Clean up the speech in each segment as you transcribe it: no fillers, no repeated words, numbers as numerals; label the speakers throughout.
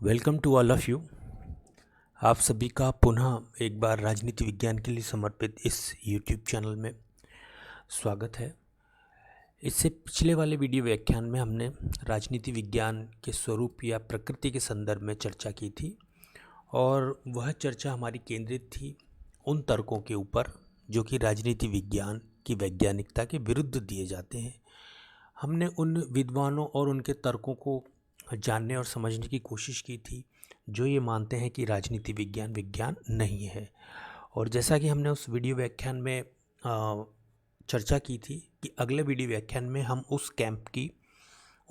Speaker 1: Welcome to all of you. आप सभी का पुनः एक बार राजनीति विज्ञान के लिए समर्पित इस यूट्यूब चैनल में स्वागत है। इससे पिछले वाले वीडियो व्याख्यान में हमने राजनीति विज्ञान के स्वरूप या प्रकृति के संदर्भ में चर्चा की थी और वह चर्चा हमारी केंद्रित थी उन तर्कों के ऊपर जो कि राजनीति विज्ञान की वैज्ञानिकता के विरुद्ध दिए जाते हैं। हमने उन विद्वानों और उनके तर्कों को जानने और समझने की कोशिश की थी जो ये मानते हैं कि राजनीति विज्ञान विज्ञान नहीं है। और जैसा कि हमने उस वीडियो व्याख्यान में चर्चा की थी कि अगले वीडियो व्याख्यान में हम उस कैंप की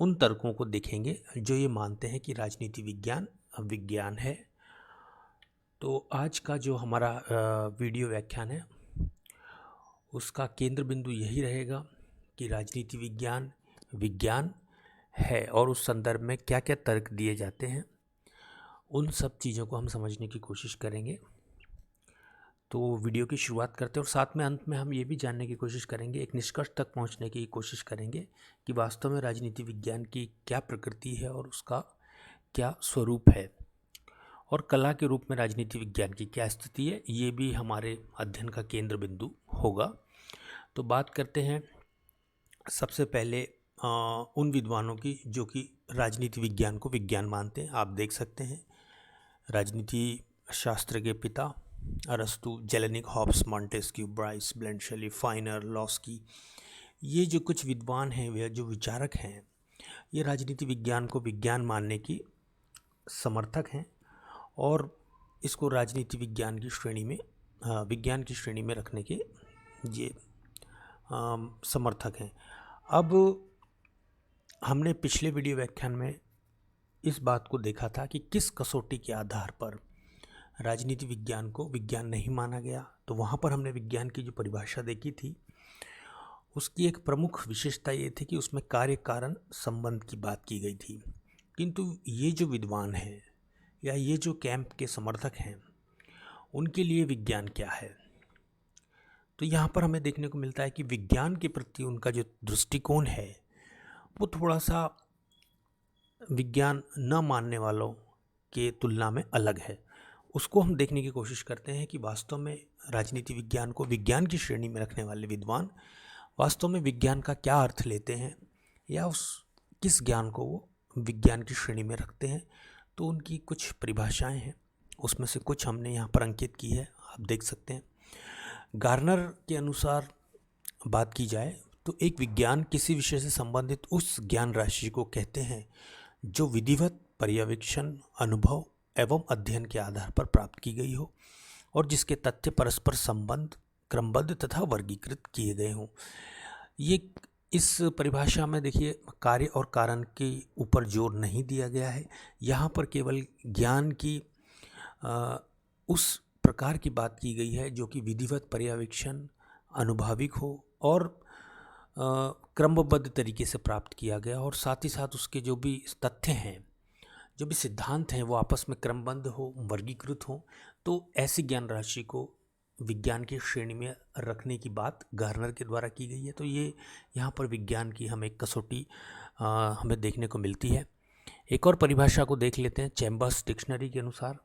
Speaker 1: उन तर्कों को देखेंगे जो ये मानते हैं कि राजनीति विज्ञान विज्ञान है। तो आज का जो हमारा वीडियो व्याख्यान है उसका केंद्र बिंदु यही रहेगा कि राजनीति विज्ञान विज्ञान है और उस संदर्भ में क्या क्या तर्क दिए जाते हैं, उन सब चीज़ों को हम समझने की कोशिश करेंगे। तो वीडियो की शुरुआत करते हैं और साथ में अंत में हम ये भी जानने की कोशिश करेंगे, एक निष्कर्ष तक पहुंचने की कोशिश करेंगे कि वास्तव में राजनीति विज्ञान की क्या प्रकृति है और उसका क्या स्वरूप है और कला के रूप में राजनीति विज्ञान की क्या स्थिति है, ये भी हमारे अध्ययन का केंद्र बिंदु होगा। तो बात करते हैं सबसे पहले उन विद्वानों की जो कि राजनीति विज्ञान को विज्ञान मानते हैं। आप देख सकते हैं राजनीति शास्त्र के पिता अरस्तु, जेलेनिक, हॉब्स, मॉन्टेस्क्यू, ब्राइस, ब्लेंड, शेली, फाइनर, लॉस्की, ये जो कुछ विद्वान हैं, वे जो विचारक हैं, ये राजनीति विज्ञान को विज्ञान मानने की समर्थक हैं और इसको राजनीति विज्ञान की श्रेणी में विज्ञान की श्रेणी में रखने के ये समर्थक हैं। अब हमने पिछले वीडियो व्याख्यान में इस बात को देखा था कि किस कसौटी के आधार पर राजनीति विज्ञान को विज्ञान नहीं माना गया। तो वहाँ पर हमने विज्ञान की जो परिभाषा देखी थी उसकी एक प्रमुख विशेषता ये थी कि उसमें कार्य कारण संबंध की बात की गई थी। किंतु ये जो विद्वान हैं या ये जो कैंप के समर्थक हैं, उनके लिए विज्ञान क्या है, तो यहाँ पर हमें देखने को मिलता है कि विज्ञान के प्रति उनका जो दृष्टिकोण है वो थोड़ा सा विज्ञान न मानने वालों के तुलना में अलग है। उसको हम देखने की कोशिश करते हैं कि वास्तव में राजनीति विज्ञान को विज्ञान की श्रेणी में रखने वाले विद्वान वास्तव में विज्ञान का क्या अर्थ लेते हैं या उस किस ज्ञान को वो विज्ञान की श्रेणी में रखते हैं। तो उनकी कुछ परिभाषाएं हैं, उसमें से कुछ हमने यहाँ पर अंकित की है, आप देख सकते हैं। गार्नर के अनुसार बात की जाए तो एक विज्ञान किसी विषय से संबंधित उस ज्ञान राशि को कहते हैं जो विधिवत पर्यवेक्षण, अनुभव एवं अध्ययन के आधार पर प्राप्त की गई हो और जिसके तथ्य परस्पर संबंध, क्रमबद्ध तथा वर्गीकृत किए गए हों। ये इस परिभाषा में देखिए कार्य और कारण के ऊपर जोर नहीं दिया गया है। यहाँ पर केवल ज्ञान की उस प्रकार की बात की गई है जो कि विधिवत पर्यवेक्षण, अनुभाविक हो और क्रमबद्ध तरीके से प्राप्त किया गया और साथ ही साथ उसके जो भी तथ्य हैं, जो भी सिद्धांत हैं, वो आपस में क्रमबद्ध हो, वर्गीकृत हो। तो ऐसी ज्ञान राशि को विज्ञान की श्रेणी में रखने की बात गार्नर के द्वारा की गई है। तो ये यहाँ पर विज्ञान की हम एक कसौटी हमें देखने को मिलती है। एक और परिभाषा को देख लेते हैं। चैम्बर्स डिक्शनरी के अनुसार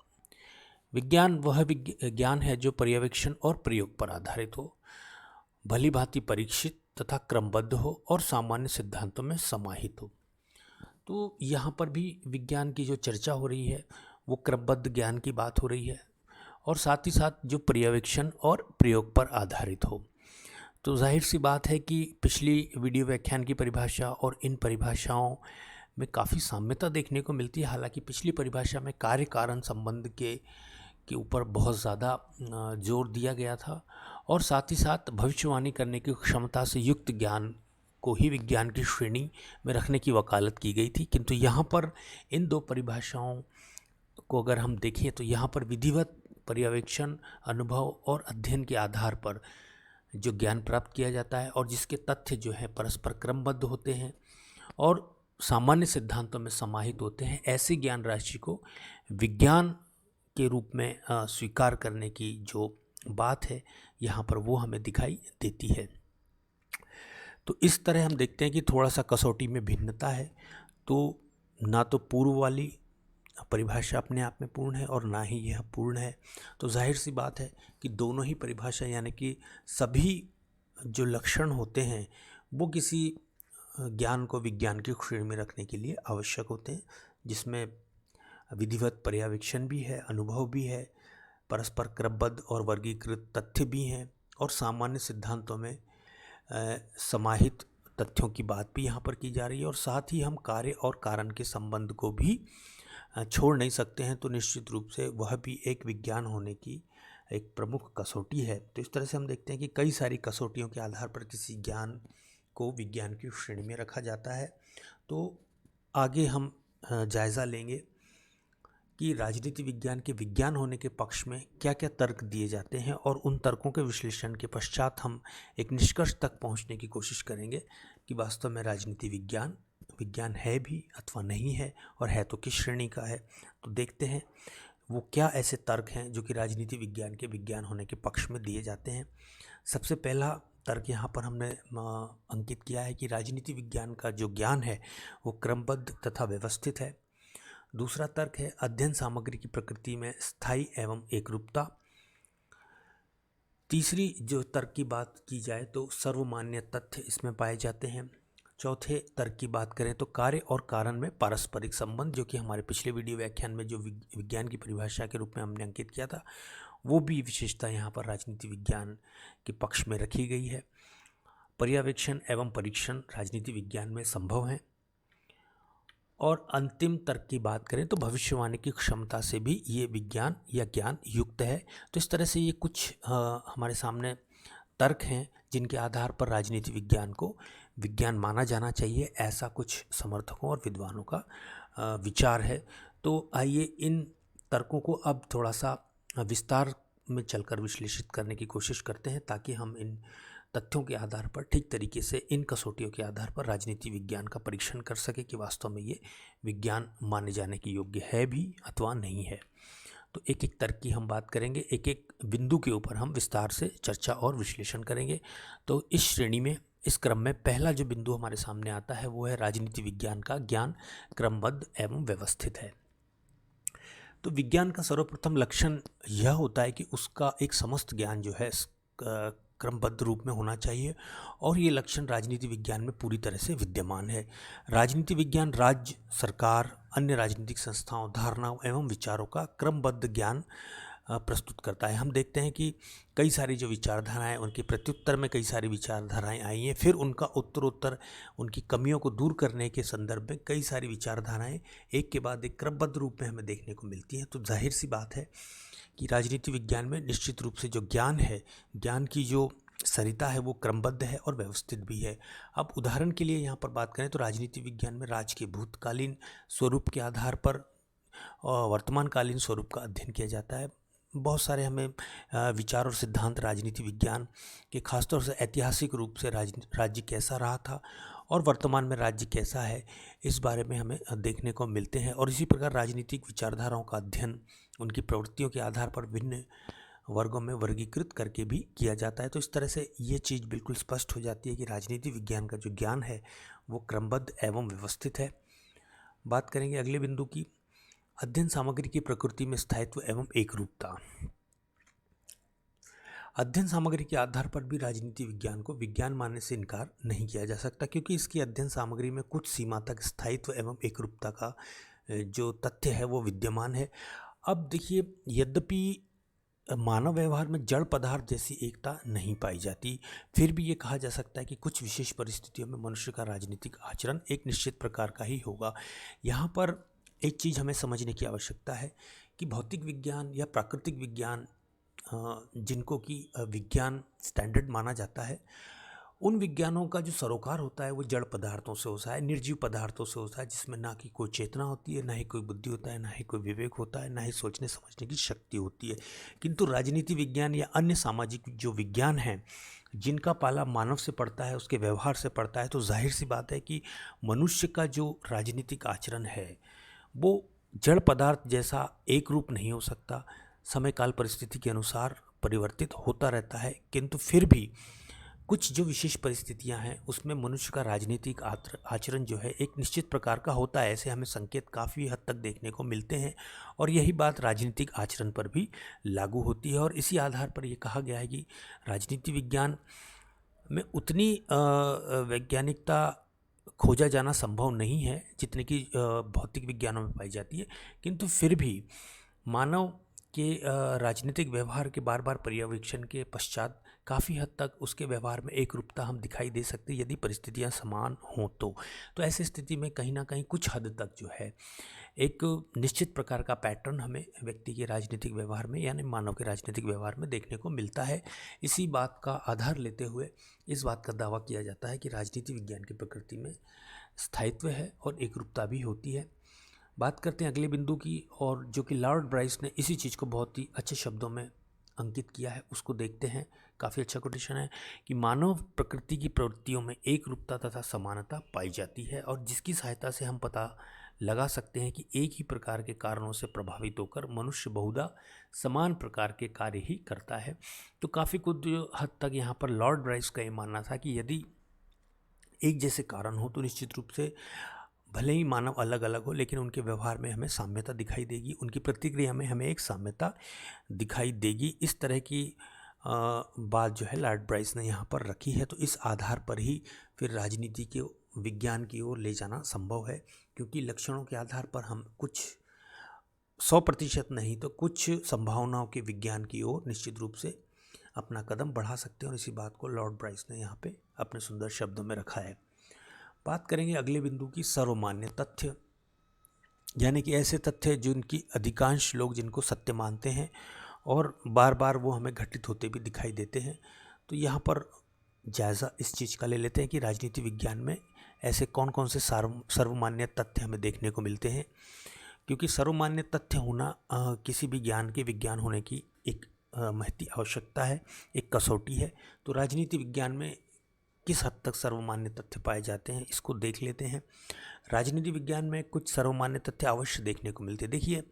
Speaker 1: विज्ञान वह ज्ञान है जो पर्यवेक्षण और प्रयोग पर आधारित हो, भली भांति परीक्षित तथा क्रमबद्ध हो और सामान्य सिद्धांतों में समाहित हो। तो यहाँ पर भी विज्ञान की जो चर्चा हो रही है वो क्रमबद्ध ज्ञान की बात हो रही है और साथ ही साथ जो पर्यवेक्षण और प्रयोग पर आधारित हो। तो जाहिर सी बात है कि पिछली वीडियो व्याख्यान की परिभाषा और इन परिभाषाओं में काफ़ी साम्यता देखने को मिलती है। हालांकि पिछली परिभाषा में कार्य कारण संबंध के ऊपर बहुत ज़्यादा जोर दिया गया था और साथ ही साथ भविष्यवाणी करने की क्षमता से युक्त ज्ञान को ही विज्ञान की श्रेणी में रखने की वकालत की गई थी। किंतु यहाँ पर इन दो परिभाषाओं को अगर हम देखें तो यहाँ पर विधिवत पर्यवेक्षण, अनुभव और अध्ययन के आधार पर जो ज्ञान प्राप्त किया जाता है और जिसके तथ्य जो है परस्पर क्रमबद्ध होते हैं और सामान्य सिद्धांतों में समाहित होते हैं, ऐसी ज्ञान राशि को विज्ञान के रूप में स्वीकार करने की जो बात है यहाँ पर वो हमें दिखाई देती है। तो इस तरह हम देखते हैं कि थोड़ा सा कसौटी में भिन्नता है। तो ना तो पूर्व वाली परिभाषा अपने आप में पूर्ण है और ना ही यह पूर्ण है। तो जाहिर सी बात है कि दोनों ही परिभाषा यानी कि सभी जो लक्षण होते हैं वो किसी ज्ञान को विज्ञान की श्रेणी में रखने के लिए आवश्यक होते हैं, जिसमें विधिवत पर्यवेक्षण भी है, अनुभव भी है, परस्पर क्रमबद्ध और वर्गीकृत तथ्य भी हैं और सामान्य सिद्धांतों में समाहित तथ्यों की बात भी यहाँ पर की जा रही है। और साथ ही हम कार्य और कारण के संबंध को भी छोड़ नहीं सकते हैं। तो निश्चित रूप से वह भी एक विज्ञान होने की एक प्रमुख कसौटी है। तो इस तरह से हम देखते हैं कि कई सारी कसौटियों के आधार पर किसी ज्ञान को विज्ञान की श्रेणी में रखा जाता है। तो आगे हम जायज़ा लेंगे कि राजनीति विज्ञान के विज्ञान होने के पक्ष में क्या क्या तर्क दिए जाते हैं और उन तर्कों के विश्लेषण के पश्चात हम एक निष्कर्ष तक पहुंचने की कोशिश करेंगे कि वास्तव में राजनीति विज्ञान विज्ञान है भी अथवा नहीं है, और है तो किस श्रेणी का है। तो देखते हैं वो क्या ऐसे तर्क हैं जो कि राजनीति विज्ञान के विज्ञान होने के पक्ष में दिए जाते हैं। सबसे पहला तर्क यहाँ पर हमने अंकित किया है कि राजनीति विज्ञान का जो ज्ञान है वो क्रमबद्ध तथा व्यवस्थित है। दूसरा तर्क है अध्ययन सामग्री की प्रकृति में स्थायी एवं एकरूपता। तीसरी जो तर्क की बात की जाए तो सर्वमान्य तथ्य इसमें पाए जाते हैं। चौथे तर्क की बात करें तो कार्य और कारण में पारस्परिक संबंध, जो कि हमारे पिछले वीडियो व्याख्यान में जो विज्ञान की परिभाषा के रूप में हमने अंकित किया था, वो भी विशेषता यहाँ पर राजनीति विज्ञान के पक्ष में रखी गई है। पर्यवेक्षण एवं परीक्षण राजनीति विज्ञान में संभव हैं। और अंतिम तर्क की बात करें तो भविष्यवाणी की क्षमता से भी ये विज्ञान या ज्ञान युक्त है। तो इस तरह से ये कुछ हमारे सामने तर्क हैं जिनके आधार पर राजनीति विज्ञान को विज्ञान माना जाना चाहिए, ऐसा कुछ समर्थकों और विद्वानों का विचार है। तो आइए इन तर्कों को अब थोड़ा सा विस्तार में चलकर विश्लेषित करने की कोशिश करते हैं, ताकि हम इन तथ्यों के आधार पर ठीक तरीके से इन कसौटियों के आधार पर राजनीति विज्ञान का परीक्षण कर सके कि वास्तव में ये विज्ञान माने जाने के योग्य है भी अथवा नहीं है। तो एक एक तर्क की हम बात करेंगे, एक एक बिंदु के ऊपर हम विस्तार से चर्चा और विश्लेषण करेंगे। तो इस श्रेणी में, इस क्रम में पहला जो बिंदु हमारे सामने आता है वो है राजनीति विज्ञान का ज्ञान क्रमबद्ध एवं व्यवस्थित है। तो विज्ञान का सर्वप्रथम लक्षण यह होता है कि उसका एक समस्त ज्ञान जो है क्रमबद्ध रूप में होना चाहिए, और ये लक्षण राजनीति विज्ञान में पूरी तरह से विद्यमान है। राजनीति विज्ञान राज्य, सरकार, अन्य राजनीतिक संस्थाओं, धारणाओं एवं विचारों का क्रमबद्ध ज्ञान प्रस्तुत करता है। हम देखते हैं कि कई सारी जो विचारधाराएं, उनके प्रत्युत्तर में कई सारी विचारधाराएं आई हैं, फिर उनका उत्तरोत्तर उनकी कमियों को दूर करने के संदर्भ में कई सारी विचारधाराएं एक के बाद एक क्रमबद्ध रूप में हमें देखने को मिलती हैं। तो जाहिर सी बात है कि राजनीति विज्ञान में निश्चित रूप से जो ज्ञान है, ज्ञान की जो सरिता है वो क्रमबद्ध है और व्यवस्थित भी है। अब उदाहरण के लिए यहाँ पर बात करें तो राजनीति विज्ञान में राज्य के भूतकालीन स्वरूप के आधार पर वर्तमानकालीन स्वरूप का अध्ययन किया जाता है। बहुत सारे हमें विचार और सिद्धांत राजनीति विज्ञान के खासतौर से ऐतिहासिक रूप से राज्य कैसा रहा था और वर्तमान में राज्य कैसा है, इस बारे में हमें देखने को मिलते हैं। और इसी प्रकार राजनीतिक विचारधाराओं का अध्ययन उनकी प्रवृत्तियों के आधार पर भिन्न वर्गों में वर्गीकृत करके भी किया जाता है। तो इस तरह से ये चीज़ बिल्कुल स्पष्ट हो जाती है कि राजनीति विज्ञान का जो ज्ञान है वो क्रमबद्ध एवं व्यवस्थित है। बात करेंगे अगले बिंदु की, अध्ययन सामग्री की प्रकृति में स्थायित्व एवं एकरूपता। अध्ययन सामग्री के आधार पर भी राजनीति विज्ञान को विज्ञान मानने से इनकार नहीं किया जा सकता, क्योंकि इसकी अध्ययन सामग्री में कुछ सीमा तक स्थायित्व एवं एकरूपता का जो तथ्य है वो विद्यमान है। अब देखिए, यद्यपि मानव व्यवहार में जड़ पदार्थ जैसी एकता नहीं पाई जाती, फिर भी ये कहा जा सकता है कि कुछ विशेष परिस्थितियों में मनुष्य का राजनीतिक आचरण एक निश्चित प्रकार का ही होगा। यहाँ पर एक चीज़ हमें समझने की आवश्यकता है कि भौतिक विज्ञान या प्राकृतिक विज्ञान, जिनको कि विज्ञान स्टैंडर्ड माना जाता है, उन विज्ञानों का जो सरोकार होता है वो जड़ पदार्थों से होता है, निर्जीव पदार्थों से होता है, जिसमें ना कि कोई चेतना होती है, ना ही कोई बुद्धि होता है, ना ही कोई विवेक होता है, ना ही सोचने समझने की शक्ति होती है। किंतु राजनीति विज्ञान या अन्य सामाजिक जो विज्ञान हैं, जिनका पाला मानव से पड़ता है, उसके व्यवहार से पड़ता है, तो जाहिर सी बात है कि मनुष्य का जो राजनीतिक आचरण है वो जड़ पदार्थ जैसा एक रूप नहीं हो सकता, समय काल परिस्थिति के अनुसार परिवर्तित होता रहता है। किंतु फिर भी कुछ जो विशेष परिस्थितियां हैं उसमें मनुष्य का राजनीतिक आचरण जो है एक निश्चित प्रकार का होता है। ऐसे हमें संकेत काफ़ी हद तक देखने को मिलते हैं और यही बात राजनीतिक आचरण पर भी लागू होती है। और इसी आधार पर यह कहा गया है कि राजनीति विज्ञान में उतनी वैज्ञानिकता खोजा जाना संभव नहीं है जितने की भौतिक विज्ञानों में पाई जाती है, किंतु फिर भी मानव के राजनीतिक व्यवहार के बार बार पर्यवेक्षण के पश्चात काफ़ी हद तक उसके व्यवहार में एक रूपता हम दिखाई दे सकते हैं यदि परिस्थितियां समान हों तो ऐसी स्थिति में कहीं ना कहीं कुछ हद तक जो है एक निश्चित प्रकार का पैटर्न हमें व्यक्ति के राजनीतिक व्यवहार में यानी मानव के राजनीतिक व्यवहार में देखने को मिलता है। इसी बात का आधार लेते हुए इस बात का दावा किया जाता है कि राजनीति विज्ञान की प्रकृति में स्थायित्व है और एकरूपता भी होती है। बात करते हैं अगले बिंदु की, और जो कि लॉर्ड ब्राइस ने इसी चीज़ को बहुत ही अच्छे शब्दों में अंकित किया है, उसको देखते हैं। काफ़ी अच्छा कोटेशन है कि मानव प्रकृति की प्रवृत्तियों में एक रूपता तथा समानता पाई जाती है और जिसकी सहायता से हम पता लगा सकते हैं कि एक ही प्रकार के कारणों से प्रभावित होकर मनुष्य बहुधा समान प्रकार के कार्य ही करता है। तो काफ़ी कुछ हद तक यहाँ पर लॉर्ड ब्राइस का ये मानना था कि यदि एक जैसे कारण हो तो निश्चित रूप से भले ही मानव अलग अलग हो लेकिन उनके व्यवहार में हमें साम्यता दिखाई देगी, उनकी प्रतिक्रिया में हमें एक साम्यता दिखाई देगी। इस तरह की बात जो है लॉर्ड ब्राइस ने यहाँ पर रखी है। तो इस आधार पर ही फिर राजनीति के विज्ञान की ओर ले जाना संभव है, क्योंकि लक्षणों के आधार पर हम कुछ 100% नहीं तो कुछ संभावनाओं के विज्ञान की ओर निश्चित रूप से अपना कदम बढ़ा सकते हैं। और इसी बात को लॉर्ड ब्राइस ने यहाँ पे अपने सुंदर शब्दों में रखा है। बात करेंगे अगले बिंदु की, सर्वमान्य तथ्य, यानी कि ऐसे तथ्य जिनकी अधिकांश लोग जिनको सत्य मानते हैं और बार बार वो हमें घटित होते भी दिखाई देते हैं। तो यहाँ पर जायज़ा इस चीज़ का ले लेते हैं कि राजनीति विज्ञान में ऐसे कौन कौन से सर्वमान्य तथ्य हमें देखने को मिलते हैं, क्योंकि सर्वमान्य तथ्य होना किसी भी ज्ञान के विज्ञान होने की एक महती आवश्यकता है, एक कसौटी है। तो राजनीति विज्ञान में किस हद तक सर्वमान्य तथ्य पाए जाते हैं इसको देख लेते हैं। राजनीति विज्ञान में कुछ सर्वमान्य तथ्य अवश्य देखने को मिलते हैं। देखिए,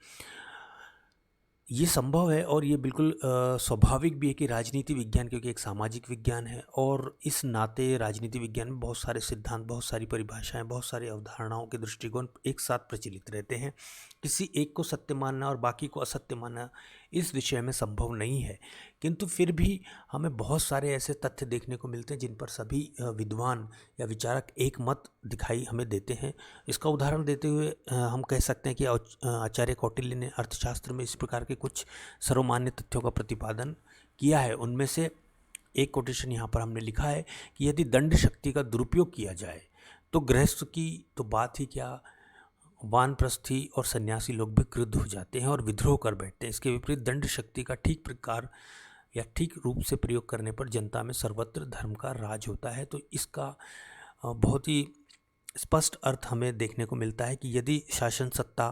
Speaker 1: ये संभव है और ये बिल्कुल स्वाभाविक भी है कि राजनीति विज्ञान, क्योंकि एक सामाजिक विज्ञान है और इस नाते राजनीति विज्ञान में बहुत सारे सिद्धांत, बहुत सारी परिभाषाएं, बहुत सारी अवधारणाओं के दृष्टिकोण एक साथ प्रचलित रहते हैं। किसी एक को सत्य मानना और बाकी को असत्य मानना इस विषय में संभव नहीं है, किंतु फिर भी हमें बहुत सारे ऐसे तथ्य देखने को मिलते हैं जिन पर सभी विद्वान या विचारक एक मत दिखाई हमें देते हैं। इसका उदाहरण देते हुए हम कह सकते हैं कि आचार्य कौटिल्य ने अर्थशास्त्र में इस प्रकार के कुछ सर्वमान्य तथ्यों का प्रतिपादन किया है। उनमें से एक कोटेशन यहाँ पर हमने लिखा है कि यदि दंड शक्ति का दुरुपयोग किया जाए तो गृहस्थ की तो बात ही क्या, वानप्रस्थी और सन्यासी लोग भी क्रुद्ध हो जाते हैं और विद्रोह कर बैठते हैं। इसके विपरीत दंड शक्ति का ठीक प्रकार या ठीक रूप से प्रयोग करने पर जनता में सर्वत्र धर्म का राज होता है। तो इसका बहुत ही स्पष्ट अर्थ हमें देखने को मिलता है कि यदि शासन सत्ता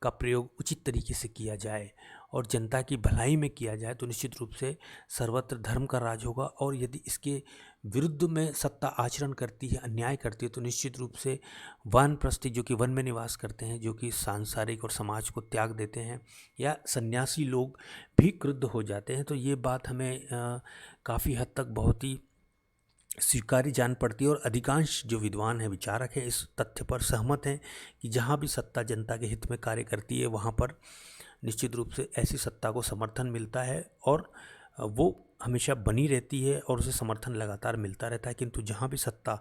Speaker 1: का प्रयोग उचित तरीके से किया जाए और जनता की भलाई में किया जाए तो निश्चित रूप से सर्वत्र धर्म का राज होगा। और यदि इसके विरुद्ध में सत्ता आचरण करती है, अन्याय करती है, तो निश्चित रूप से वानप्रस्थी जो कि वन में निवास करते हैं, जो कि सांसारिक और समाज को त्याग देते हैं, या सन्यासी लोग भी क्रुद्ध हो जाते हैं। तो ये बात हमें काफ़ी हद तक बहुत ही स्वीकार्य जान पड़ती है और अधिकांश जो विद्वान हैं, विचारक हैं, इस तथ्य पर सहमत हैं कि जहाँ भी सत्ता जनता के हित में कार्य करती है वहाँ पर निश्चित रूप से ऐसी सत्ता को समर्थन मिलता है और वो हमेशा बनी रहती है और उसे समर्थन लगातार मिलता रहता है। किंतु जहाँ भी सत्ता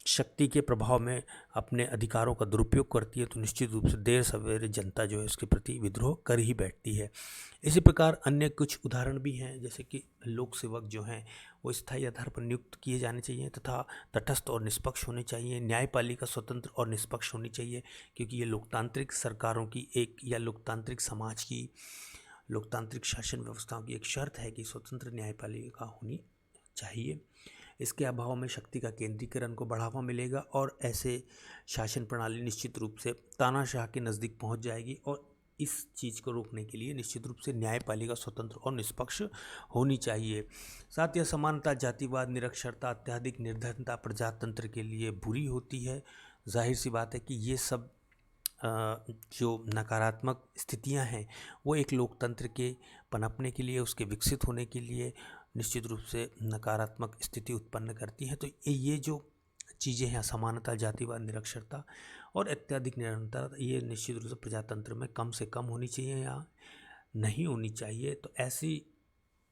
Speaker 1: शक्ति के प्रभाव में अपने अधिकारों का दुरुपयोग करती है तो निश्चित रूप से देर सवेरे जनता जो है इसके प्रति विद्रोह कर ही बैठती है। इसी प्रकार अन्य कुछ उदाहरण भी हैं, जैसे कि लोक सेवक जो हैं वो स्थायी आधार पर नियुक्त किए जाने चाहिए तथा तटस्थ और निष्पक्ष होने चाहिए। न्यायपालिका स्वतंत्र और निष्पक्ष होनी चाहिए, क्योंकि ये लोकतांत्रिक सरकारों की एक या लोकतांत्रिक समाज की, लोकतांत्रिक शासन व्यवस्थाओं की एक शर्त है कि स्वतंत्र न्यायपालिका होनी चाहिए। इसके अभाव में शक्ति का केंद्रीकरण को बढ़ावा मिलेगा और ऐसे शासन प्रणाली निश्चित रूप से तानाशाह के नज़दीक पहुंच जाएगी। और इस चीज़ को रोकने के लिए निश्चित रूप से न्यायपालिका स्वतंत्र और निष्पक्ष होनी चाहिए। साथ ही असमानता, जातिवाद, निरक्षरता, अत्यधिक निर्धनता प्रजातंत्र के लिए बुरी होती है। जाहिर सी बात है कि ये सब जो नकारात्मक स्थितियां हैं वो एक लोकतंत्र के पनपने के लिए, उसके विकसित होने के लिए निश्चित रूप से नकारात्मक स्थिति उत्पन्न करती हैं। तो ये जो चीज़ें हैं, असमानता, जातिवाद, निरक्षरता और अत्यधिक निरंतरता, ये निश्चित रूप से प्रजातंत्र में कम से कम होनी चाहिए या नहीं होनी चाहिए। तो ऐसी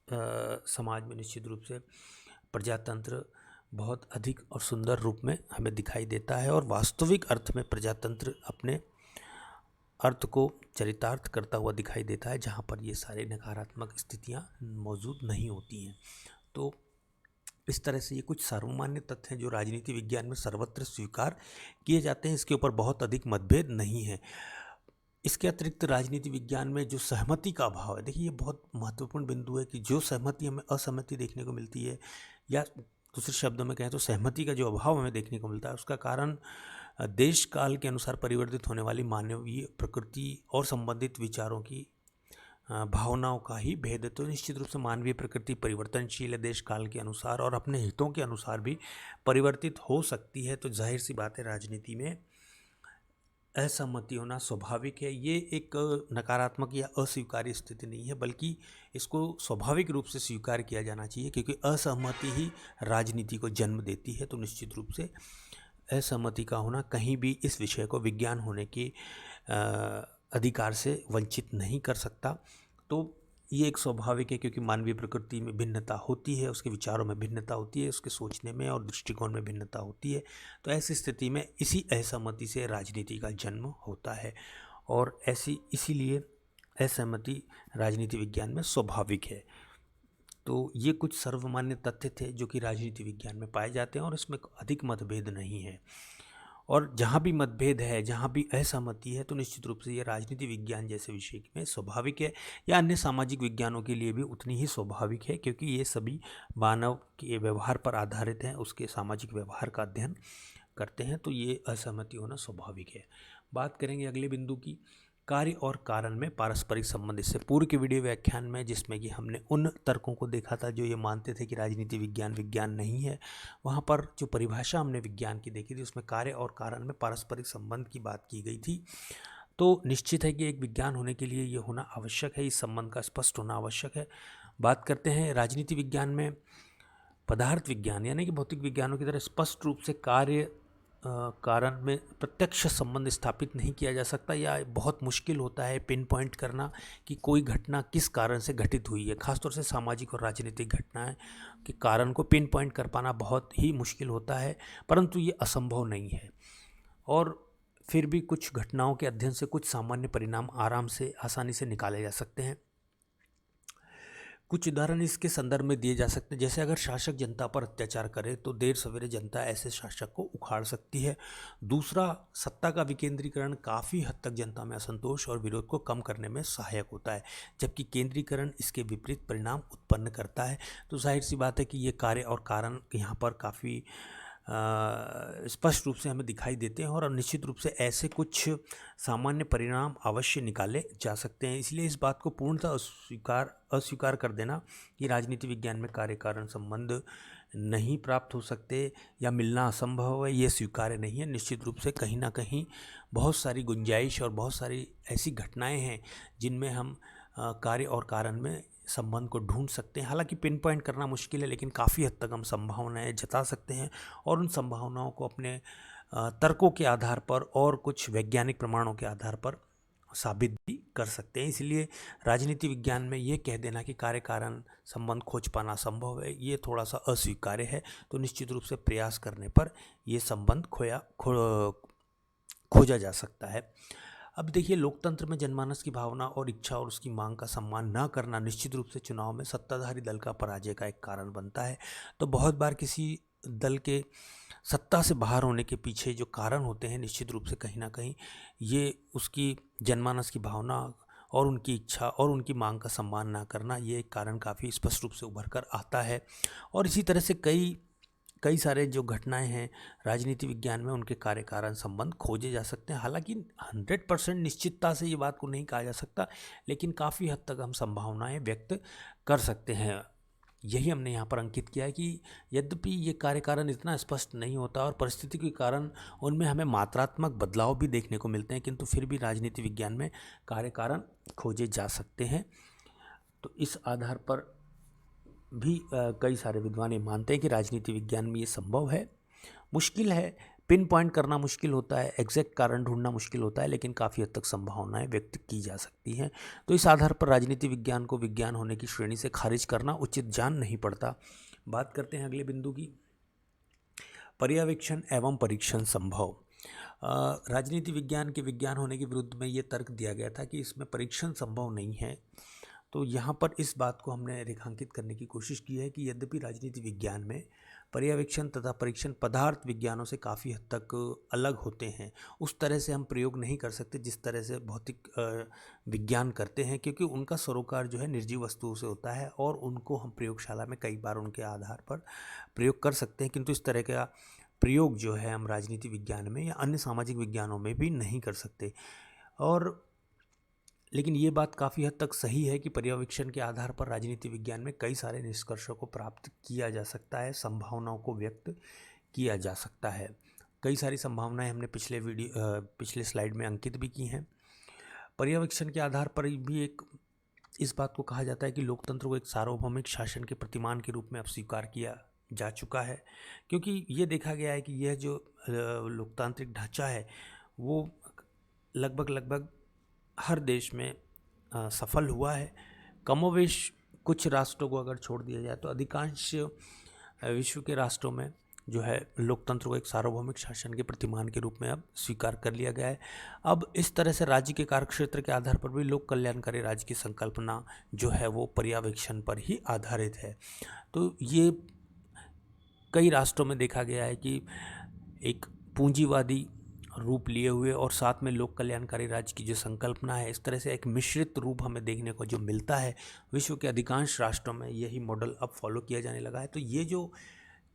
Speaker 1: समाज में निश्चित रूप से प्रजातंत्र बहुत अधिक और सुंदर रूप में हमें दिखाई देता है और वास्तविक अर्थ में प्रजातंत्र अपने अर्थ को चरितार्थ करता हुआ दिखाई देता है, जहाँ पर ये सारे नकारात्मक स्थितियाँ मौजूद नहीं होती हैं। तो इस तरह से ये कुछ सर्वमान्य तथ्य हैं जो राजनीति विज्ञान में सर्वत्र स्वीकार किए जाते हैं। इसके ऊपर बहुत अधिक मतभेद नहीं है। इसके अतिरिक्त राजनीति विज्ञान में जो सहमति का अभाव है, देखिए ये बहुत महत्वपूर्ण बिंदु है कि जो सहमति हमें असहमति देखने को मिलती है, या दूसरे शब्दों में कहें तो सहमति का जो अभाव हमें देखने को मिलता है, उसका कारण देश काल के अनुसार परिवर्तित होने वाली मानवीय प्रकृति और संबंधित विचारों की भावनाओं का ही भेद है। तो निश्चित रूप से मानवीय प्रकृति परिवर्तनशील है, देश काल के अनुसार और अपने हितों के अनुसार भी परिवर्तित हो सकती है। तो जाहिर सी बात है, राजनीति में असहमति होना स्वाभाविक है। ये एक नकारात्मक या अस्वीकार्य स्थिति नहीं है, बल्कि इसको स्वाभाविक रूप से स्वीकार किया जाना चाहिए, क्योंकि असहमति ही राजनीति को जन्म देती है। तो निश्चित रूप से असहमति का होना कहीं भी इस विषय को विज्ञान होने के अधिकार से वंचित नहीं कर सकता। तो ये एक स्वाभाविक है, क्योंकि मानवीय प्रकृति में भिन्नता होती है, उसके विचारों में भिन्नता होती है, उसके सोचने में और दृष्टिकोण में भिन्नता होती है। तो ऐसी स्थिति में इसी असहमति से राजनीति का जन्म होता है और इसीलिए असहमति राजनीति विज्ञान में स्वाभाविक है। तो ये कुछ सर्वमान्य तथ्य थे जो कि राजनीति विज्ञान में पाए जाते हैं और इसमें अधिक मतभेद नहीं है। और जहाँ भी मतभेद है, जहाँ भी असहमति है, तो निश्चित रूप से ये राजनीति विज्ञान जैसे विषय में स्वाभाविक है, या अन्य सामाजिक विज्ञानों के लिए भी उतनी ही स्वाभाविक है, क्योंकि ये सभी मानव के व्यवहार पर आधारित हैं, उसके सामाजिक व्यवहार का अध्ययन करते हैं। तो ये असहमति होना स्वाभाविक है। बात करेंगे अगले बिंदु की, कार्य और कारण में पारस्परिक संबंध। इससे पूर्व के वीडियो व्याख्यान में जिसमें कि हमने उन तर्कों को देखा था जो ये मानते थे कि राजनीति विज्ञान नहीं है, वहाँ पर जो परिभाषा हमने विज्ञान की देखी थी उसमें कार्य और कारण में पारस्परिक संबंध की बात की गई थी। तो निश्चित है कि एक विज्ञान होने के लिए ये होना आवश्यक है, इस संबंध का स्पष्ट होना आवश्यक है। बात करते हैं राजनीति विज्ञान में पदार्थ विज्ञान यानी कि भौतिक विज्ञानों की तरह स्पष्ट रूप से कार्य कारण में प्रत्यक्ष संबंध स्थापित नहीं किया जा सकता, या बहुत मुश्किल होता है पिन पॉइंट करना कि कोई घटना किस कारण से घटित हुई है। खासतौर से सामाजिक और राजनीतिक घटनाएं के कारण को पिन पॉइंट कर पाना बहुत ही मुश्किल होता है, परंतु ये असंभव नहीं है। और फिर भी कुछ घटनाओं के अध्ययन से कुछ सामान्य परिणाम आसानी से निकाले जा सकते हैं। कुछ उदाहरण इसके संदर्भ में दिए जा सकते हैं, जैसे अगर शासक जनता पर अत्याचार करे तो देर सवेरे जनता ऐसे शासक को उखाड़ सकती है। दूसरा, सत्ता का विकेंद्रीकरण काफ़ी हद तक जनता में असंतोष और विरोध को कम करने में सहायक होता है, जबकि केंद्रीकरण इसके विपरीत परिणाम उत्पन्न करता है। तो जाहिर सी बात है कि ये कार्य और कारण यहाँ पर काफ़ी स्पष्ट रूप से हमें दिखाई देते हैं और निश्चित रूप से ऐसे कुछ सामान्य परिणाम अवश्य निकाले जा सकते हैं। इसलिए इस बात को पूर्णतः अस्वीकार कर देना कि राजनीति विज्ञान में कार्य कारण संबंध नहीं प्राप्त हो सकते या मिलना असंभव है, ये स्वीकार्य नहीं है। निश्चित रूप से कहीं ना कहीं बहुत सारी गुंजाइश और बहुत सारी ऐसी घटनाएं हैं जिनमें हम कार्य और कारण में संबंध को ढूंढ सकते हैं। हालांकि पिन पॉइंट करना मुश्किल है, लेकिन काफ़ी हद तक हम संभावनाएं जता सकते हैं और उन संभावनाओं को अपने तर्कों के आधार पर और कुछ वैज्ञानिक प्रमाणों के आधार पर साबित भी कर सकते हैं। इसलिए राजनीति विज्ञान में ये कह देना कि कार्य कारण संबंध खोज पाना संभव है, ये थोड़ा सा अस्वीकार्य है। तो निश्चित रूप से प्रयास करने पर ये संबंध खोजा जा सकता है। अब देखिए, लोकतंत्र में जनमानस की भावना और इच्छा और उसकी मांग का सम्मान न करना निश्चित रूप से चुनाव में सत्ताधारी दल का पराजय का एक कारण बनता है। तो बहुत बार किसी दल के सत्ता से बाहर होने के पीछे जो कारण होते हैं, निश्चित रूप से कहीं ना कहीं ये उसकी जनमानस की भावना और उनकी इच्छा और उनकी मांग का सम्मान ना करना, ये एक कारण काफ़ी स्पष्ट रूप से उभर कर आता है। और इसी तरह से कई सारे जो घटनाएं हैं राजनीति विज्ञान में, उनके कार्य कारण संबंध खोजे जा सकते हैं। हालांकि 100% निश्चितता से ये बात को नहीं कहा जा सकता, लेकिन काफ़ी हद तक हम संभावनाएं व्यक्त कर सकते हैं। यही हमने यहाँ पर अंकित किया है कि यद्यपि ये कार्य कारण इतना स्पष्ट नहीं होता और परिस्थिति के कारण उनमें हमें मात्रात्मक बदलाव भी देखने को मिलते हैं, किंतु फिर भी राजनीति विज्ञान में कार्य कारण खोजे जा सकते हैं। तो इस आधार पर भी कई सारे विद्वान ये मानते हैं कि राजनीति विज्ञान में ये संभव है। मुश्किल है, पिन पॉइंट करना मुश्किल होता है, एग्जैक्ट कारण ढूंढना मुश्किल होता है, लेकिन काफ़ी हद तक संभावनाएं व्यक्त की जा सकती हैं। तो इस आधार पर राजनीति विज्ञान को विज्ञान होने की श्रेणी से खारिज करना उचित जान नहीं पड़ता। बात करते हैं अगले बिंदु की, पर्यवेक्षण एवं परीक्षण संभव। राजनीति विज्ञान के विज्ञान होने के विरुद्ध में ये तर्क दिया गया था कि इसमें परीक्षण संभव नहीं है। तो यहाँ पर इस बात को हमने रेखांकित करने की कोशिश की है कि यद्यपि राजनीति विज्ञान में पर्यवेक्षण तथा परीक्षण पदार्थ विज्ञानों से काफ़ी हद तक अलग होते हैं, उस तरह से हम प्रयोग नहीं कर सकते जिस तरह से भौतिक विज्ञान करते हैं, क्योंकि उनका सरोकार जो है निर्जीव वस्तुओं से होता है और उनको हम प्रयोगशाला में कई बार उनके आधार पर प्रयोग कर सकते हैं, किंतु इस तरह का प्रयोग जो है हम राजनीति विज्ञान में या अन्य सामाजिक विज्ञानों में भी नहीं कर सकते। और लेकिन ये बात काफ़ी हद तक सही है कि पर्यवेक्षण के आधार पर राजनीति विज्ञान में कई सारे निष्कर्षों को प्राप्त किया जा सकता है, संभावनाओं को व्यक्त किया जा सकता है। कई सारी संभावनाएं हमने पिछले स्लाइड में अंकित भी की हैं। पर्यवेक्षण के आधार पर भी इस बात को कहा जाता है कि लोकतंत्र को एक सार्वभौमिक शासन के प्रतिमान के रूप में अब स्वीकार किया जा चुका है, क्योंकि ये देखा गया है कि यह जो लोकतांत्रिक ढांचा है वो लगभग हर देश में सफल हुआ है। कमोवेश कुछ राष्ट्रों को अगर छोड़ दिया जाए तो अधिकांश विश्व के राष्ट्रों में जो है लोकतंत्र को एक सार्वभौमिक शासन के प्रतिमान के रूप में अब स्वीकार कर लिया गया है। अब इस तरह से राज्य के कार्यक्षेत्र के आधार पर भी लोक कल्याणकारी राज्य की संकल्पना जो है वो पर्यवेक्षण पर ही आधारित है। तो ये कई राष्ट्रों में देखा गया है कि एक पूंजीवादी रूप लिए हुए और साथ में लोक कल्याणकारी राज्य की जो संकल्पना है, इस तरह से एक मिश्रित रूप हमें देखने को जो मिलता है, विश्व के अधिकांश राष्ट्रों में यही मॉडल अब फॉलो किया जाने लगा है। तो ये जो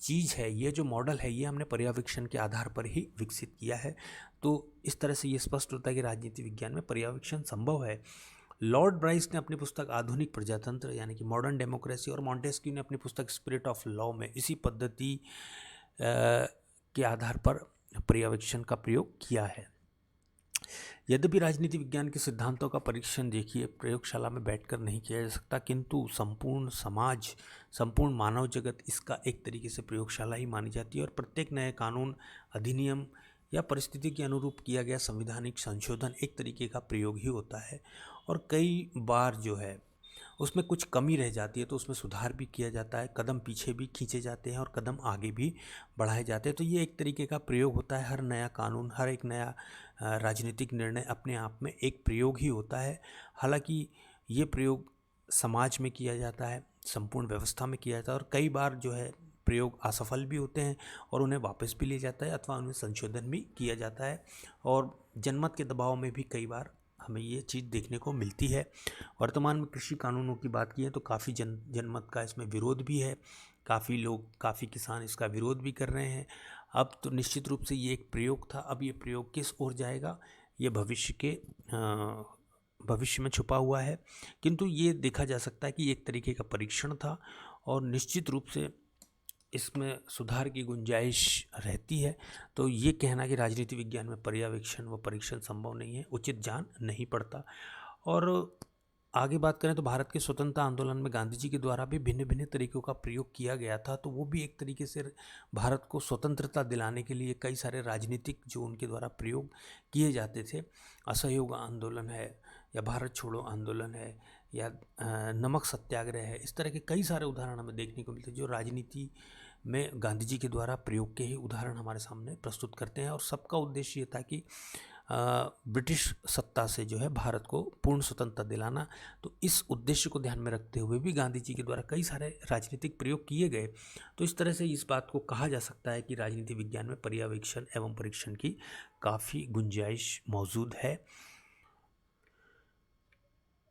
Speaker 1: चीज़ है, ये जो मॉडल है, ये हमने पर्यवेक्षण के आधार पर ही विकसित किया है। तो इस तरह से ये स्पष्ट होता है कि राजनीति विज्ञान में पर्यवेक्षण संभव है। लॉर्ड ब्राइस ने अपनी पुस्तक आधुनिक प्रजातंत्र यानी कि मॉडर्न डेमोक्रेसी और मॉन्टेस्क्यू ने अपनी पुस्तक स्पिरिट ऑफ लॉ में इसी पद्धति के आधार पर पर्यवेक्षण का प्रयोग किया है। यद्यपि राजनीति विज्ञान के सिद्धांतों का परीक्षण देखिए प्रयोगशाला में बैठकर नहीं किया जा सकता, किंतु संपूर्ण समाज, संपूर्ण मानव जगत इसका एक तरीके से प्रयोगशाला ही मानी जाती है। और प्रत्येक नए कानून, अधिनियम या परिस्थिति के अनुरूप किया गया संवैधानिक संशोधन एक तरीके का प्रयोग ही होता है। और कई बार जो है उसमें कुछ कमी रह जाती है तो उसमें सुधार भी किया जाता है, कदम पीछे भी खींचे जाते हैं और कदम आगे भी बढ़ाए जाते हैं। तो ये एक तरीके का प्रयोग होता है। हर नया कानून, हर एक नया राजनीतिक निर्णय अपने आप में एक प्रयोग ही होता है। हालांकि ये प्रयोग समाज में किया जाता है, संपूर्ण व्यवस्था में किया जाता है, और कई बार जो है प्रयोग असफल भी होते हैं और उन्हें वापस भी लिया जाता है अथवा उनमें संशोधन भी किया जाता है। और जनमत के दबाव में भी कई बार हमें ये चीज़ देखने को मिलती है। वर्तमान में कृषि कानूनों की बात की है तो काफ़ी जनमत का इसमें विरोध भी है, काफ़ी लोग, काफ़ी किसान इसका विरोध भी कर रहे हैं। अब तो निश्चित रूप से ये एक प्रयोग था, अब ये प्रयोग किस ओर जाएगा ये भविष्य में छुपा हुआ है, किंतु ये देखा जा सकता है कि एक तरीके का परीक्षण था और निश्चित रूप से इसमें सुधार की गुंजाइश रहती है। तो ये कहना कि राजनीति विज्ञान में पर्यवेक्षण व परीक्षण संभव नहीं है, उचित जान नहीं पड़ता। और आगे बात करें तो भारत के स्वतंत्रता आंदोलन में गांधी जी के द्वारा भी भिन्न भिन्न तरीकों का प्रयोग किया गया था। तो वो भी एक तरीके से भारत को स्वतंत्रता दिलाने के लिए कई सारे राजनीतिक जो उनके द्वारा प्रयोग किए जाते थे, असहयोग आंदोलन है या भारत छोड़ो आंदोलन है या नमक सत्याग्रह है, इस तरह के कई सारे उदाहरण हमें देखने को मिलते हैं जो राजनीति में गांधी जी के द्वारा प्रयोग के ही उदाहरण हमारे सामने प्रस्तुत करते हैं। और सबका उद्देश्य ये था कि ब्रिटिश सत्ता से जो है भारत को पूर्ण स्वतंत्रता दिलाना। तो इस उद्देश्य को ध्यान में रखते हुए भी गांधी जी के द्वारा कई सारे राजनीतिक प्रयोग किए गए। तो इस तरह से इस बात को कहा जा सकता है कि राजनीति विज्ञान में पर्यवेक्षण एवं परीक्षण की काफ़ी गुंजाइश मौजूद है।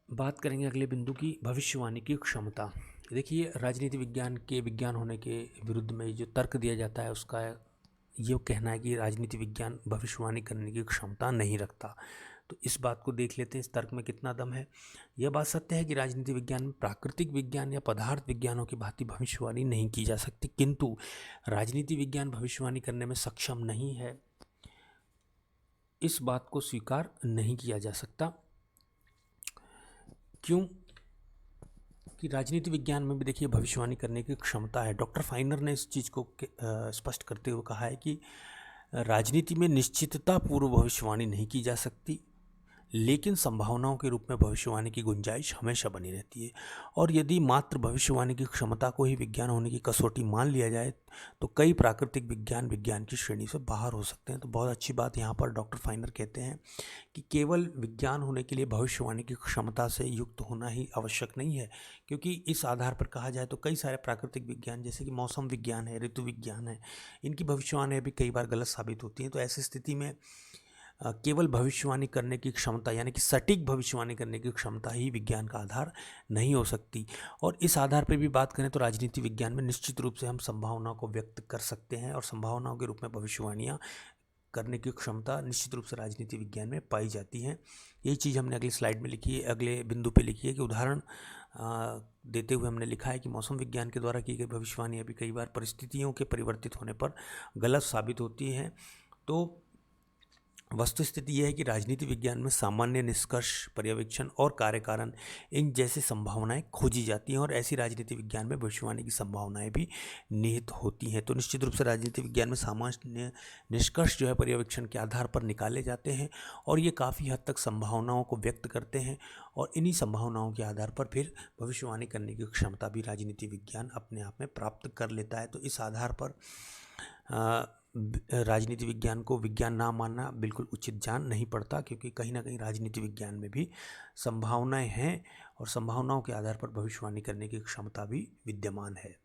Speaker 1: बात करेंगे अगले बिंदु की, भविष्यवाणी की क्षमता। देखिए, राजनीति विज्ञान के विज्ञान होने के विरुद्ध में जो तर्क दिया जाता है उसका ये कहना है कि राजनीति विज्ञान भविष्यवाणी करने की क्षमता नहीं रखता। तो इस बात को देख लेते हैं, इस तर्क में कितना दम है। यह बात सत्य है कि राजनीति विज्ञान में प्राकृतिक विज्ञान या पदार्थ विज्ञानों की भांति भविष्यवाणी नहीं की जा सकती, किंतु राजनीति विज्ञान भविष्यवाणी करने में सक्षम नहीं है, इस बात को स्वीकार नहीं किया जा सकता। क्यों? कि राजनीति विज्ञान में भी देखिए भविष्यवाणी करने की क्षमता है। डॉक्टर फाइनर ने इस चीज़ को स्पष्ट करते हुए कहा है कि राजनीति में निश्चितता पूर्व भविष्यवाणी नहीं की जा सकती, लेकिन संभावनाओं के रूप में भविष्यवाणी की गुंजाइश हमेशा बनी रहती है। और यदि मात्र भविष्यवाणी की क्षमता को ही विज्ञान होने की कसौटी मान लिया जाए तो कई प्राकृतिक विज्ञान विज्ञान की श्रेणी से बाहर हो सकते हैं। तो बहुत अच्छी बात यहाँ पर डॉक्टर फाइनर कहते हैं कि केवल विज्ञान होने के लिए भविष्यवाणी की क्षमता से युक्त होना ही आवश्यक नहीं है, क्योंकि इस आधार पर कहा जाए तो कई सारे प्राकृतिक विज्ञान जैसे कि मौसम विज्ञान है, ऋतु विज्ञान है, इनकी भविष्यवाणी भी कई बार गलत साबित होती हैं। तो ऐसी स्थिति में केवल भविष्यवाणी करने की क्षमता यानी कि सटीक भविष्यवाणी करने की क्षमता ही विज्ञान का आधार नहीं हो सकती। और इस आधार पर भी बात करें तो राजनीति विज्ञान में निश्चित रूप से हम संभावनाओं को व्यक्त कर सकते हैं और संभावनाओं के रूप में भविष्यवाणियाँ करने की क्षमता निश्चित रूप से राजनीति विज्ञान में पाई जाती हैं। यही चीज़ हमने अगली स्लाइड में लिखी है, अगले बिंदु पे लिखी है कि उदाहरण देते हुए हमने लिखा है कि मौसम विज्ञान के द्वारा की गई भविष्यवाणियाँ भी कई बार परिस्थितियों के परिवर्तित होने पर गलत साबित होती हैं। तो वस्तुस्थिति यह है कि राजनीति विज्ञान में सामान्य निष्कर्ष, पर्यवेक्षण और कार्यकारण इन जैसी संभावनाएं खोजी जाती हैं और ऐसी राजनीति विज्ञान में भविष्यवाणी की संभावनाएं भी निहित होती हैं। तो निश्चित रूप से राजनीति विज्ञान में सामान्य निष्कर्ष जो है पर्यवेक्षण के आधार पर निकाले जाते हैं और ये काफ़ी हद तक संभावनाओं को व्यक्त करते हैं और इन्हीं संभावनाओं के आधार पर फिर भविष्यवाणी करने की क्षमता भी राजनीति विज्ञान अपने आप में प्राप्त कर लेता है। तो इस आधार पर राजनीति विज्ञान को विज्ञान ना मानना बिल्कुल उचित जान नहीं पड़ता, क्योंकि कहीं ना कहीं राजनीति विज्ञान में भी संभावनाएं हैं और संभावनाओं के आधार पर भविष्यवाणी करने की क्षमता भी विद्यमान है।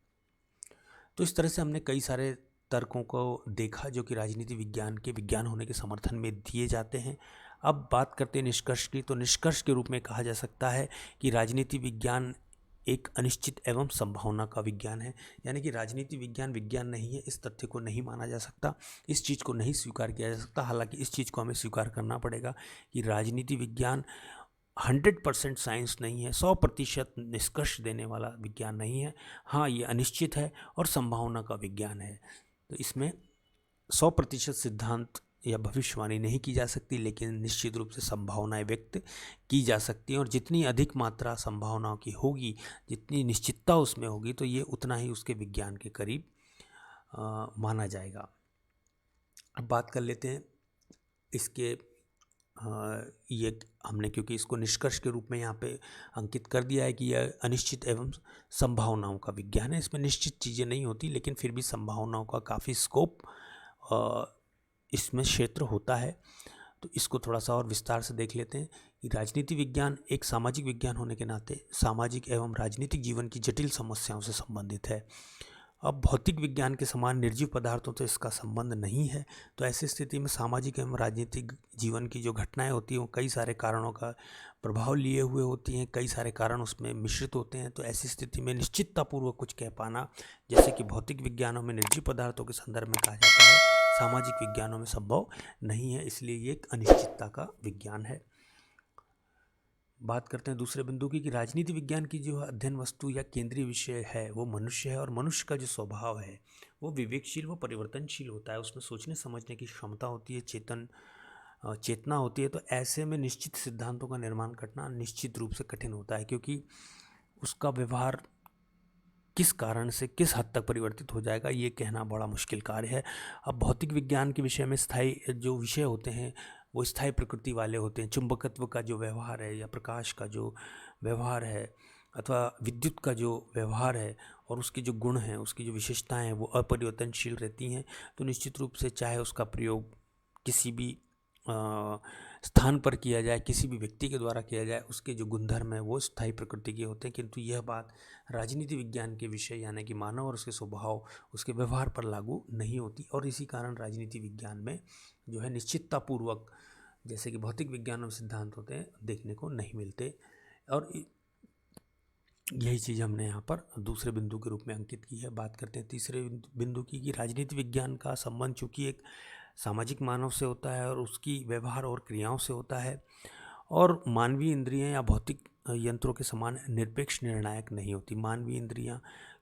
Speaker 1: तो इस तरह से हमने कई सारे तर्कों को देखा जो कि राजनीति विज्ञान के विज्ञान होने के समर्थन में दिए जाते हैं। अब बात करते हैं निष्कर्ष की। तो निष्कर्ष के रूप में कहा जा सकता है कि राजनीति विज्ञान एक अनिश्चित एवं संभावना का विज्ञान है, यानी कि राजनीति विज्ञान विज्ञान नहीं है, इस तथ्य को नहीं माना जा सकता, इस चीज़ को नहीं स्वीकार किया जा सकता। हालांकि इस चीज़ को हमें स्वीकार करना पड़ेगा कि राजनीति विज्ञान 100% साइंस नहीं है, 100% निष्कर्ष देने वाला विज्ञान नहीं है। हाँ, ये अनिश्चित है और संभावना का विज्ञान है। तो इसमें 100% सिद्धांत या भविष्यवाणी नहीं की जा सकती, लेकिन निश्चित रूप से संभावनाएं व्यक्त की जा सकती हैं और जितनी अधिक मात्रा संभावनाओं की होगी, जितनी निश्चितता उसमें होगी, तो ये उतना ही उसके विज्ञान के करीब माना जाएगा। अब बात कर लेते हैं इसके ये हमने क्योंकि इसको निष्कर्ष के रूप में यहाँ पे अंकित कर दिया है कि यह अनिश्चित एवं संभावनाओं का विज्ञान है। इसमें निश्चित चीज़ें नहीं होती, लेकिन फिर भी संभावनाओं का काफ़ी स्कोप इसमें क्षेत्र होता है। तो इसको थोड़ा सा और विस्तार से देख लेते हैं कि राजनीति विज्ञान एक सामाजिक विज्ञान होने के नाते सामाजिक एवं राजनीतिक जीवन की जटिल समस्याओं से संबंधित है। अब भौतिक विज्ञान के समान निर्जीव पदार्थों से इसका संबंध नहीं है। तो ऐसी स्थिति में सामाजिक एवं राजनीतिक जीवन की जो घटनाएं होती हैं वो कई सारे कारणों का प्रभाव लिए हुए होती हैं, कई सारे कारण उसमें मिश्रित होते हैं। तो ऐसी स्थिति में निश्चिततापूर्वक कुछ कह पाना, जैसे कि भौतिक विज्ञानों में निर्जीव पदार्थों के संदर्भ में कहा जाता है, सामाजिक विज्ञानों में संभव नहीं है, इसलिए ये एक अनिश्चितता का विज्ञान है। बात करते हैं दूसरे बिंदु की कि राजनीति विज्ञान की जो अध्ययन वस्तु या केंद्रीय विषय है वो मनुष्य है और मनुष्य का जो स्वभाव है वो विवेकशील, वो परिवर्तनशील होता है, उसमें सोचने समझने की क्षमता होती है, चेतना होती है। तो ऐसे में निश्चित सिद्धांतों का निर्माण करना निश्चित रूप से कठिन होता है, क्योंकि उसका व्यवहार किस कारण से किस हद तक परिवर्तित हो जाएगा ये कहना बड़ा मुश्किल कार्य है। अब भौतिक विज्ञान के विषय में स्थायी जो विषय होते हैं वो स्थायी प्रकृति वाले होते हैं। चुंबकत्व का जो व्यवहार है या प्रकाश का जो व्यवहार है अथवा विद्युत का जो व्यवहार है और उसके जो गुण हैं, उसकी जो विशेषताएं हैं वो अपरिवर्तनशील रहती हैं। तो निश्चित रूप से चाहे उसका प्रयोग किसी भी स्थान पर किया जाए, किसी भी व्यक्ति के द्वारा किया जाए, उसके जो गुणधर्म है वो स्थायी प्रकृति के होते हैं। किंतु यह बात राजनीति विज्ञान के विषय यानी कि मानव और उसके स्वभाव, उसके व्यवहार पर लागू नहीं होती और इसी कारण राजनीति विज्ञान में जो है निश्चिततापूर्वक जैसे कि भौतिक विज्ञान में सिद्धांत होते हैं देखने को नहीं मिलते। और यही चीज़ हमने यहाँ पर दूसरे बिंदु के रूप में अंकित की है। बात करते हैं तीसरे बिंदु की कि राजनीति विज्ञान का संबंध चूँकि एक सामाजिक मानव से होता है और उसकी व्यवहार और क्रियाओं से होता है और मानवीय इंद्रियां या भौतिक यंत्रों के समान निरपेक्ष निर्णायक नहीं होती। मानवीय इंद्रियां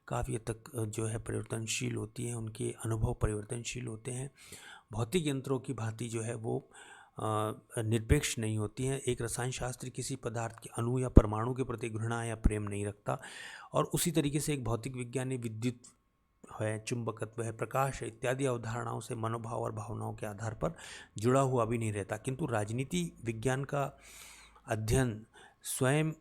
Speaker 1: काफ़ी हद तक जो है परिवर्तनशील होती हैं, उनके अनुभव परिवर्तनशील होते हैं। भौतिक यंत्रों की भांति जो है वो निरपेक्ष नहीं होती हैं। एक रसायन शास्त्री किसी पदार्थ के अणु या परमाणु के प्रति घृणा या प्रेम नहीं रखता, और उसी तरीके से एक भौतिक विज्ञानी विद्युत है, चुंबकत्व है, प्रकाश है इत्यादि अवधारणाओं से मनोभाव और भावनाओं के आधार पर जुड़ा हुआ भी नहीं रहता। किंतु राजनीति विज्ञान का अध्ययन स्वयं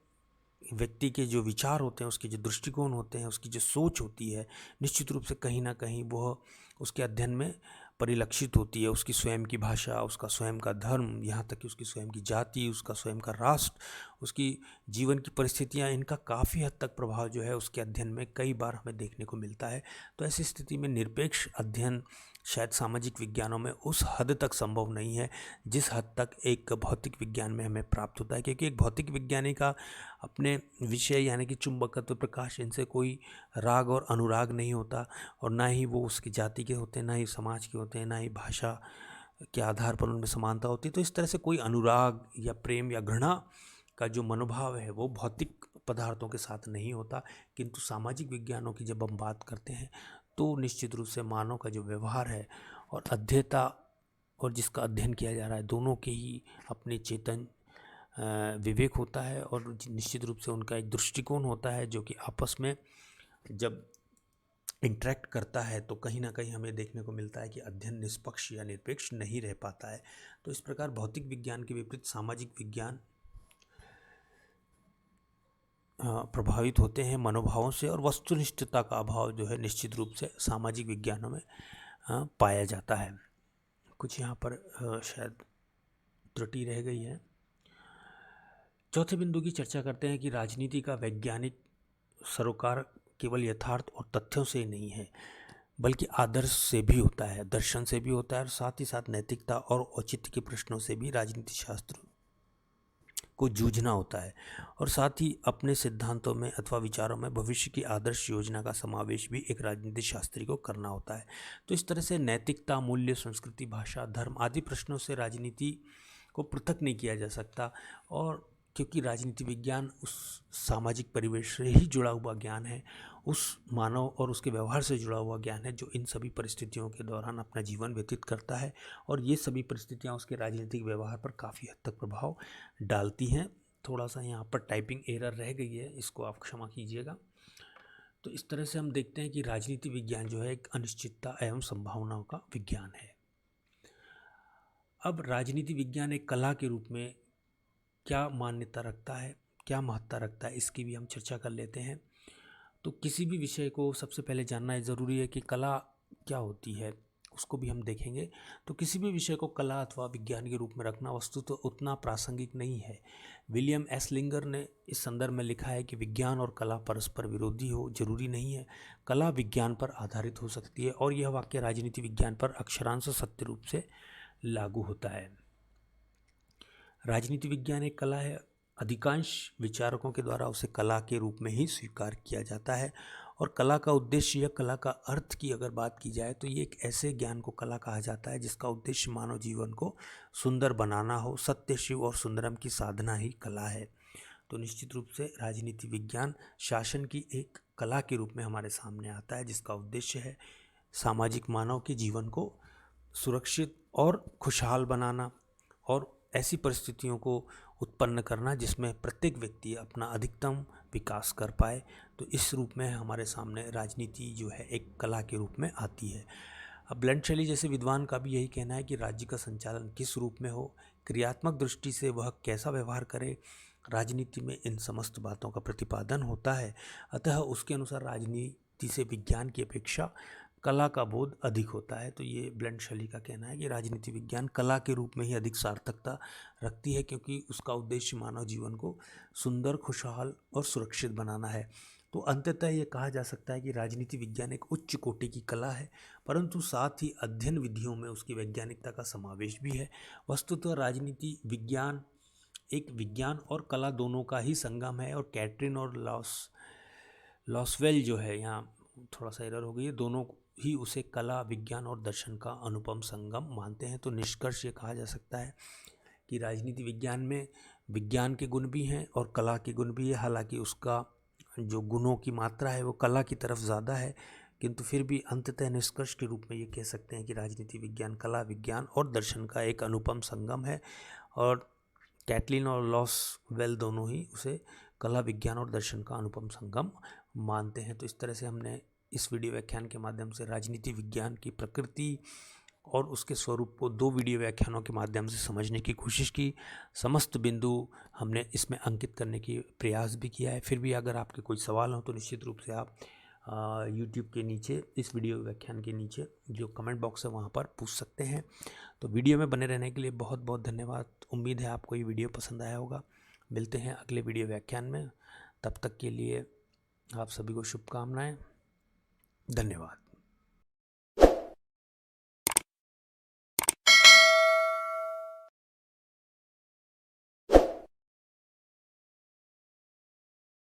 Speaker 1: व्यक्ति के जो विचार होते हैं, उसके जो दृष्टिकोण होते हैं, उसकी जो सोच होती है, निश्चित रूप से कहीं ना कहीं वह उसके अध्ययन में परिलक्षित होती है। उसकी स्वयं की भाषा, उसका स्वयं का धर्म, यहाँ तक कि उसकी स्वयं की जाति, उसका स्वयं का राष्ट्र, उसकी जीवन की परिस्थितियाँ, इनका काफ़ी हद तक प्रभाव जो है उसके अध्ययन में कई बार हमें देखने को मिलता है। तो ऐसी स्थिति में निरपेक्ष अध्ययन शायद सामाजिक विज्ञानों में उस हद तक संभव नहीं है जिस हद तक एक भौतिक विज्ञान में हमें प्राप्त होता है, क्योंकि एक भौतिक विज्ञानी का अपने विषय यानी कि चुंबकत्व, प्रकाश, इनसे कोई राग और अनुराग नहीं होता, और ना ही वो उसकी जाति के होते हैं, ना ही समाज के होते हैं, ना ही भाषा के आधार पर उनमें समानता होती है। तो इस तरह से कोई अनुराग या प्रेम या घृणा का जो मनोभाव है वो भौतिक पदार्थों के साथ नहीं होता। किंतु सामाजिक विज्ञानों की जब हम बात करते हैं तो निश्चित रूप से मानव का जो व्यवहार है और अध्येता और जिसका अध्ययन किया जा रहा है, दोनों के ही अपने चेतन विवेक होता है, और निश्चित रूप से उनका एक दृष्टिकोण होता है जो कि आपस में जब इंटरेक्ट करता है तो कहीं ना कहीं हमें देखने को मिलता है कि अध्ययन निष्पक्ष या निरपेक्ष नहीं रह पाता है। तो इस प्रकार भौतिक विज्ञान के विपरीत सामाजिक विज्ञान प्रभावित होते हैं मनोभावों से, और वस्तुनिष्ठता का अभाव जो है निश्चित रूप से सामाजिक विज्ञानों में पाया जाता है। कुछ यहाँ पर शायद त्रुटि रह गई है। चौथे बिंदु की चर्चा करते हैं कि राजनीति का वैज्ञानिक सरोकार केवल यथार्थ और तथ्यों से ही नहीं है, बल्कि आदर्श से भी होता है, दर्शन से भी होता है, और साथ ही साथ नैतिकता और औचित्य के प्रश्नों से भी राजनीति शास्त्र को जूझना होता है, और साथ ही अपने सिद्धांतों में अथवा विचारों में भविष्य की आदर्श योजना का समावेश भी एक राजनीति शास्त्री को करना होता है। तो इस तरह से नैतिकता, मूल्य, संस्कृति, भाषा, धर्म आदि प्रश्नों से राजनीति को पृथक नहीं किया जा सकता, और क्योंकि राजनीति विज्ञान उस सामाजिक परिवेश से ही जुड़ा हुआ ज्ञान है, उस मानव और उसके व्यवहार से जुड़ा हुआ ज्ञान है जो इन सभी परिस्थितियों के दौरान अपना जीवन व्यतीत करता है, और ये सभी परिस्थितियाँ उसके राजनीतिक व्यवहार पर काफ़ी हद तक प्रभाव डालती हैं। थोड़ा सा यहाँ पर टाइपिंग एरर रह गई है, इसको आप क्षमा कीजिएगा। तो इस तरह से हम देखते हैं कि राजनीति विज्ञान जो है एक अनिश्चितता एवं संभावनाओं का विज्ञान है। अब राजनीति विज्ञान एक कला के रूप में क्या मान्यता रखता है, क्या महत्ता रखता है, इसकी भी हम चर्चा कर लेते हैं। तो किसी भी विषय को सबसे पहले जानना ज़रूरी है कि कला क्या होती है, उसको भी हम देखेंगे। तो किसी भी विषय को कला अथवा विज्ञान के रूप में रखना वस्तुतः तो उतना प्रासंगिक नहीं है। विलियम एस लिंगर ने इस संदर्भ में लिखा है कि विज्ञान और कला परस्पर विरोधी हो जरूरी नहीं है, कला विज्ञान पर आधारित हो सकती है, और यह वाक्य राजनीति विज्ञान पर अक्षरांश सत्य रूप से लागू होता है। राजनीति विज्ञान एक कला है, अधिकांश विचारकों के द्वारा उसे कला के रूप में ही स्वीकार किया जाता है, और कला का उद्देश्य या कला का अर्थ की अगर बात की जाए तो ये एक ऐसे ज्ञान को कला कहा जाता है जिसका उद्देश्य मानव जीवन को सुंदर बनाना हो। सत्य, शिव और सुंदरम की साधना ही कला है। तो निश्चित रूप से राजनीति विज्ञान शासन की एक कला के रूप में हमारे सामने आता है, जिसका उद्देश्य है सामाजिक मानव के जीवन को सुरक्षित और खुशहाल बनाना, और ऐसी परिस्थितियों को उत्पन्न करना जिसमें प्रत्येक व्यक्ति अपना अधिकतम विकास कर पाए। तो इस रूप में हमारे सामने राजनीति जो है एक कला के रूप में आती है। अब ब्लंट शैली जैसे विद्वान का भी यही कहना है कि राज्य का संचालन किस रूप में हो, क्रियात्मक दृष्टि से वह कैसा व्यवहार करे, राजनीति में इन समस्त बातों का प्रतिपादन होता है। अतः उसके अनुसार राजनीति से विज्ञान की अपेक्षा कला का बोध अधिक होता है। तो ये ब्लंट शैली का कहना है कि राजनीति विज्ञान कला के रूप में ही अधिक सार्थकता रखती है, क्योंकि उसका उद्देश्य मानव जीवन को सुंदर, खुशहाल और सुरक्षित बनाना है। तो अंततः ये कहा जा सकता है कि राजनीति विज्ञान एक उच्च कोटि की कला है, परंतु साथ ही अध्ययन विधियों में उसकी वैज्ञानिकता का समावेश भी है। वस्तुतः राजनीति विज्ञान एक विज्ञान और कला दोनों का ही संगम है, और कैटरीन और लॉसवेल जो है, यहाँ थोड़ा सा एरर हो गई है, दोनों ही उसे कला, विज्ञान और दर्शन का अनुपम संगम मानते हैं। तो निष्कर्ष ये कहा जा सकता है कि राजनीति विज्ञान में विज्ञान के गुण भी हैं और कला के गुण भी है। हालांकि उसका जो गुणों की मात्रा है वो कला की तरफ ज़्यादा है, किंतु फिर भी अंततः निष्कर्ष के रूप में ये कह सकते हैं कि राजनीति विज्ञान कला विज्ञान और दर्शन का एक अनुपम संगम है। और कैटलिन और लॉस वेल दोनों ही उसे कला विज्ञान और दर्शन का अनुपम संगम मानते हैं। तो इस तरह से हमने इस वीडियो व्याख्यान के माध्यम से राजनीति विज्ञान की प्रकृति और उसके स्वरूप को 2 वीडियो व्याख्यानों के माध्यम से समझने की कोशिश की। समस्त बिंदु हमने इसमें अंकित करने की प्रयास भी किया है। फिर भी अगर आपके कोई सवाल हो तो निश्चित रूप से आप यूट्यूब के नीचे इस वीडियो व्याख्यान के नीचे जो कमेंट बॉक्स है वहाँ पर पूछ सकते हैं। तो वीडियो में बने रहने के लिए बहुत बहुत धन्यवाद। उम्मीद है आपको ये वीडियो पसंद आया होगा। मिलते हैं अगले वीडियो व्याख्यान में, तब तक के लिए आप सभी को शुभकामनाएं। धन्यवाद।